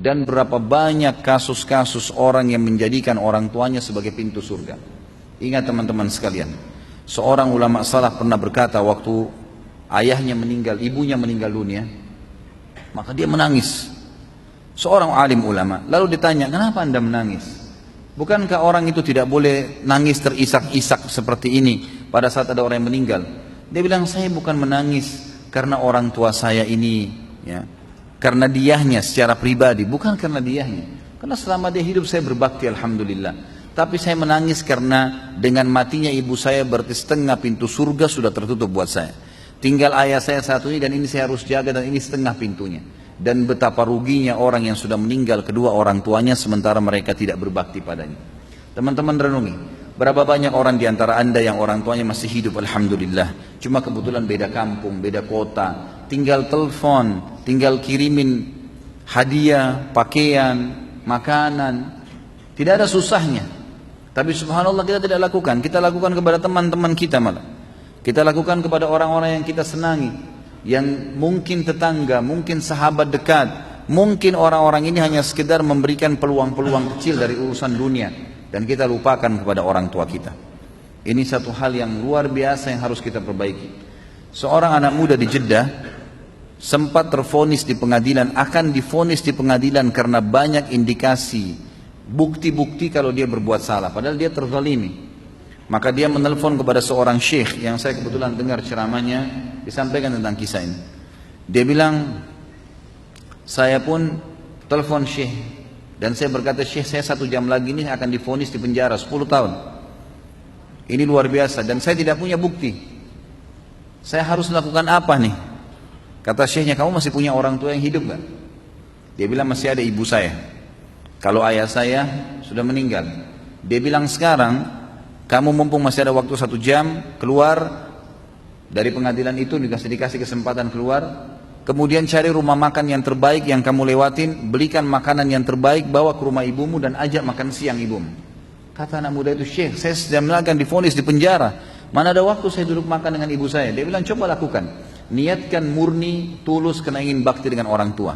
Dan berapa banyak kasus-kasus orang yang menjadikan orang tuanya sebagai pintu surga. Ingat teman-teman sekalian, seorang ulama salaf pernah berkata waktu ayahnya meninggal, ibunya meninggal dunia, maka dia menangis. Seorang alim ulama, lalu ditanya, kenapa anda menangis? Bukankah orang itu tidak boleh nangis terisak-isak seperti ini pada saat ada orang yang meninggal? Dia bilang, saya bukan menangis karena orang tua saya ini, ya, karena diahnya secara pribadi, bukan karena diahnya. Karena selama dia hidup saya berbakti alhamdulillah. Tapi saya menangis karena dengan matinya ibu saya berarti setengah pintu surga sudah tertutup buat saya. Tinggal ayah saya satu ini dan ini saya harus jaga dan ini setengah pintunya. Dan betapa ruginya orang yang sudah meninggal kedua orang tuanya sementara mereka tidak berbakti padanya. Teman-teman renungi, berapa banyak orang di antara anda yang orang tuanya masih hidup alhamdulillah. Cuma kebetulan beda kampung, beda kota. Tinggal telepon, tinggal kirimin hadiah, pakaian, makanan. Tidak ada susahnya. Tapi subhanallah kita tidak lakukan. Kita lakukan kepada teman-teman kita malah. Kita lakukan kepada orang-orang yang kita senangi. Yang mungkin tetangga, mungkin sahabat dekat. Mungkin orang-orang ini hanya sekedar memberikan peluang-peluang kecil dari urusan dunia. Dan kita lupakan kepada orang tua kita. Ini satu hal yang luar biasa yang harus kita perbaiki. Seorang anak muda di Jeddah sempat tervonis di pengadilan, akan divonis di pengadilan karena banyak indikasi, bukti-bukti kalau dia berbuat salah, padahal dia terzalimi. Maka dia menelpon kepada seorang syekh yang saya kebetulan dengar ceramahnya disampaikan tentang kisah ini. Dia bilang, saya pun telepon syekh dan saya berkata, syekh saya 1 jam lagi ini akan divonis di penjara 10 tahun. Ini luar biasa dan saya tidak punya bukti. Saya harus lakukan apa nih? Kata syekhnya, kamu masih punya orang tua yang hidup gak? Dia bilang, masih ada ibu saya. Kalau ayah saya sudah meninggal. Dia bilang, sekarang kamu mumpung masih ada waktu 1 jam, keluar dari pengadilan itu, dikasih kesempatan keluar. Kemudian cari rumah makan yang terbaik yang kamu lewatin, belikan makanan yang terbaik, bawa ke rumah ibumu dan ajak makan siang ibumu. Kata anak muda itu, syekh saya sedang akan divonis di penjara, mana ada waktu saya duduk makan dengan ibu saya. Dia bilang, coba lakukan. Niatkan murni, tulus karena ingin bakti dengan orang tua.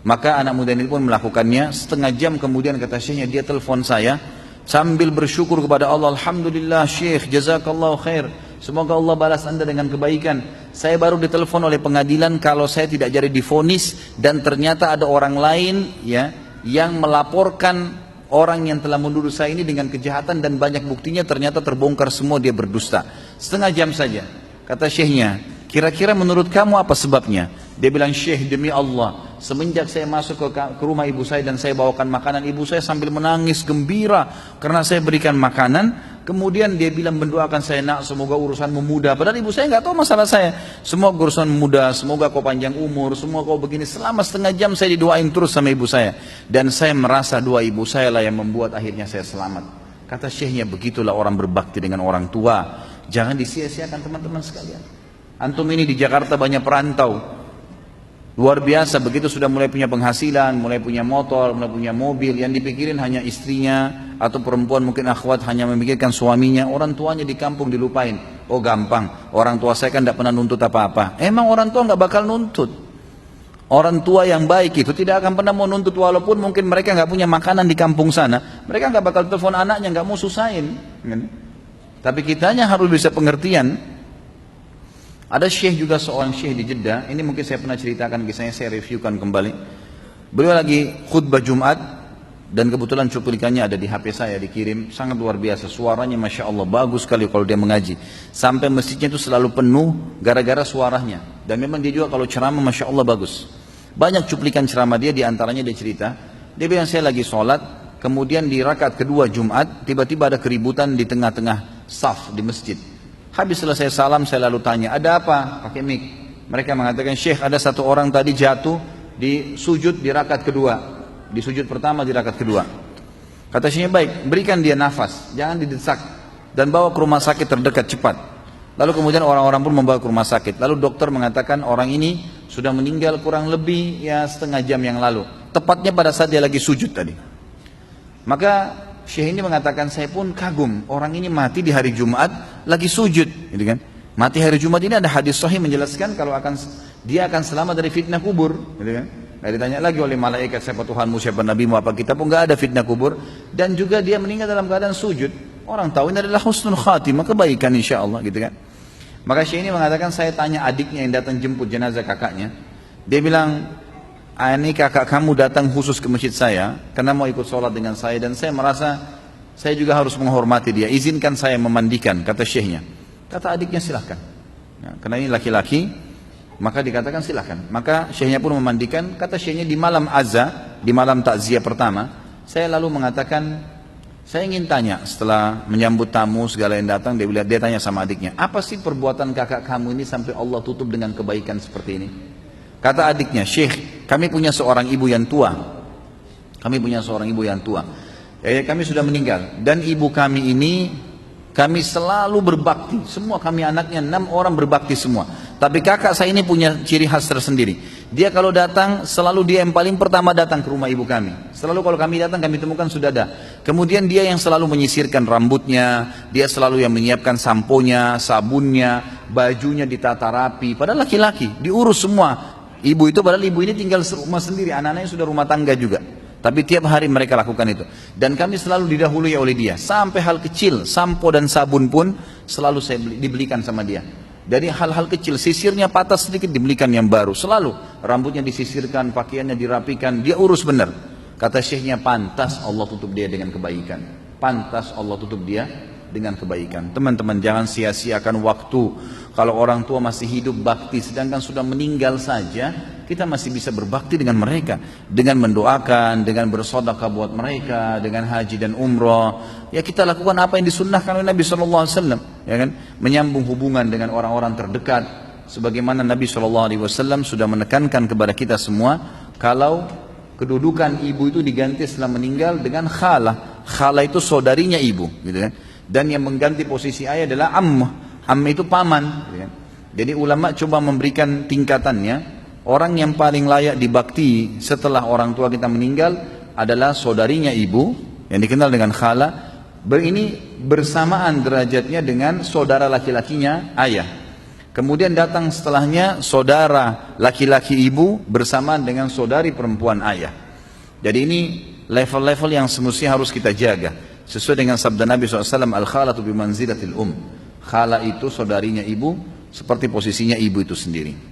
Maka anak muda ini pun melakukannya. Setengah jam kemudian kata syekhnya, dia telepon saya sambil bersyukur kepada Allah. Alhamdulillah syekh, jazakallahu khair. Semoga Allah balas anda dengan kebaikan. Saya baru ditelepon oleh pengadilan kalau saya tidak jadi divonis dan ternyata ada orang lain ya yang melaporkan orang yang telah menuduh saya ini dengan kejahatan dan banyak buktinya ternyata terbongkar semua dia berdusta. Setengah jam saja. Kata syekhnya, kira-kira menurut kamu apa sebabnya? Dia bilang, syekh demi Allah, semenjak saya masuk ke rumah ibu saya dan saya bawakan makanan, ibu saya sambil menangis gembira karena saya berikan makanan. Kemudian dia bilang, mendoakan saya, nak semoga urusanmu mudah. Padahal ibu saya nggak tahu masalah saya. Semoga urusan mudah, semoga kau panjang umur, semoga kau begini. Selama setengah jam saya didoain terus sama ibu saya. Dan saya merasa doa ibu saya lah yang membuat akhirnya saya selamat. Kata syekhnya, begitulah orang berbakti dengan orang tua. Jangan disia-siakan teman-teman sekalian. Antum ini di Jakarta banyak perantau. Luar biasa, begitu sudah mulai punya penghasilan, mulai punya motor, mulai punya mobil, yang dipikirin hanya istrinya atau perempuan mungkin akhwat hanya memikirkan suaminya, orang tuanya di kampung dilupain. Oh gampang, orang tua saya kan tidak pernah nuntut apa-apa. Emang orang tua nggak bakal nuntut. Orang tua yang baik itu tidak akan pernah mau nuntut, walaupun mungkin mereka nggak punya makanan di kampung sana, mereka nggak bakal telepon anaknya, nggak mau susahin. Tapi kitanya harus bisa pengertian. Ada syekh juga, seorang syekh di Jeddah. Ini mungkin saya pernah ceritakan kisahnya, saya reviewkan kembali. Beliau lagi khutbah Jumat dan kebetulan cuplikannya ada di HP saya, dikirim. Sangat luar biasa, suaranya Masya Allah bagus sekali kalau dia mengaji. Sampai masjidnya itu selalu penuh gara-gara suaranya. Dan memang dia juga kalau ceramah Masya Allah bagus. Banyak cuplikan ceramah dia, diantaranya dia cerita. Dia bilang, saya lagi sholat, kemudian di rakaat kedua Jumat tiba-tiba ada keributan di tengah-tengah saf di masjid. Habis selesai salam saya lalu tanya, ada apa? Pakai mic. Mereka mengatakan, syekh ada satu orang tadi jatuh di sujud di rakaat kedua, di sujud pertama di rakaat kedua. Kata syekhnya, baik, berikan dia nafas, jangan didesak, dan bawa ke rumah sakit terdekat cepat. Lalu kemudian orang-orang pun membawa ke rumah sakit. Lalu dokter mengatakan orang ini sudah meninggal kurang lebih ya setengah jam yang lalu, tepatnya pada saat dia lagi sujud tadi. Maka syekh ini mengatakan, saya pun kagum, orang ini mati di hari Jumat lagi sujud, gitu kan? Mati hari Jumat ini ada hadis sahih menjelaskan kalau dia akan selamat dari fitnah kubur, gitu kan? Nggak ditanya lagi oleh malaikat siapa Tuhanmu, siapa nabimu, apa kitabmu, nggak ada fitnah kubur. Dan juga dia meninggal dalam keadaan sujud. Orang tahu ini adalah husnul khatimah, kebaikan insya Allah gitu kan. Maka Syekh ini mengatakan, saya tanya adiknya yang datang jemput jenazah kakaknya. Dia bilang, ini kakak kamu datang khusus ke masjid saya karena mau ikut sholat dengan saya, dan saya merasa saya juga harus menghormati dia. Izinkan saya memandikan, kata syekhnya. Kata adiknya, silahkan. Ya, karena ini laki-laki, maka dikatakan silahkan. Maka syekhnya pun memandikan. Kata syekhnya, di malam azza, di malam takziah pertama, saya lalu mengatakan, saya ingin tanya setelah menyambut tamu segala yang datang, dia tanya sama adiknya, apa sih perbuatan kakak kamu ini sampai Allah tutup dengan kebaikan seperti ini? Kata adiknya, Syekh, kami punya seorang ibu yang tua. Kami punya seorang ibu yang tua. Kami sudah meninggal. Dan ibu kami ini, kami selalu berbakti. Semua kami anaknya, 6 orang berbakti semua. Tapi kakak saya ini punya ciri khas tersendiri. Dia kalau datang, selalu dia yang paling pertama datang ke rumah ibu kami. Selalu kalau kami datang, kami temukan sudah ada. Kemudian dia yang selalu menyisirkan rambutnya. Dia selalu yang menyiapkan samponya, sabunnya, bajunya ditata rapi. Padahal laki-laki, diurus semua. Ibu itu, padahal ibu ini tinggal serumah sendiri, anak-anaknya sudah rumah tangga juga. Tapi tiap hari mereka lakukan itu. Dan kami selalu didahului oleh dia. Sampai hal kecil, sampo dan sabun pun selalu dibelikan sama dia. Dari hal-hal kecil, sisirnya patah sedikit dibelikan yang baru. Selalu rambutnya disisirkan, pakaiannya dirapikan, dia urus benar. Kata syekhnya, pantas Allah tutup dia dengan kebaikan. Pantas Allah tutup dia dengan kebaikan. Teman-teman, jangan sia-siakan waktu. Kalau orang tua masih hidup bakti, sedangkan sudah meninggal saja, kita masih bisa berbakti dengan mereka, dengan mendoakan, dengan bersedekah buat mereka, dengan haji dan umrah. Ya, kita lakukan apa yang disunnahkan oleh Nabi SAW, ya kan? Menyambung hubungan dengan orang-orang terdekat, sebagaimana Nabi SAW sudah menekankan kepada kita semua, kalau kedudukan ibu itu diganti setelah meninggal dengan khalah. Khalah itu saudarinya ibu, gitu kan? Dan yang mengganti posisi ayah adalah ammah. Ammah itu paman, gitu kan? Jadi ulama coba memberikan tingkatannya. Orang yang paling layak dibakti setelah orang tua kita meninggal adalah saudarinya ibu, yang dikenal dengan khala. Ini bersamaan derajatnya dengan saudara laki-lakinya ayah. Kemudian datang setelahnya saudara laki-laki ibu bersamaan dengan saudari perempuan ayah. Jadi ini level-level yang semestinya harus kita jaga. Sesuai dengan sabda Nabi SAW, al-khalatu bimanzilatil khala itu saudarinya ibu, seperti posisinya ibu itu sendiri.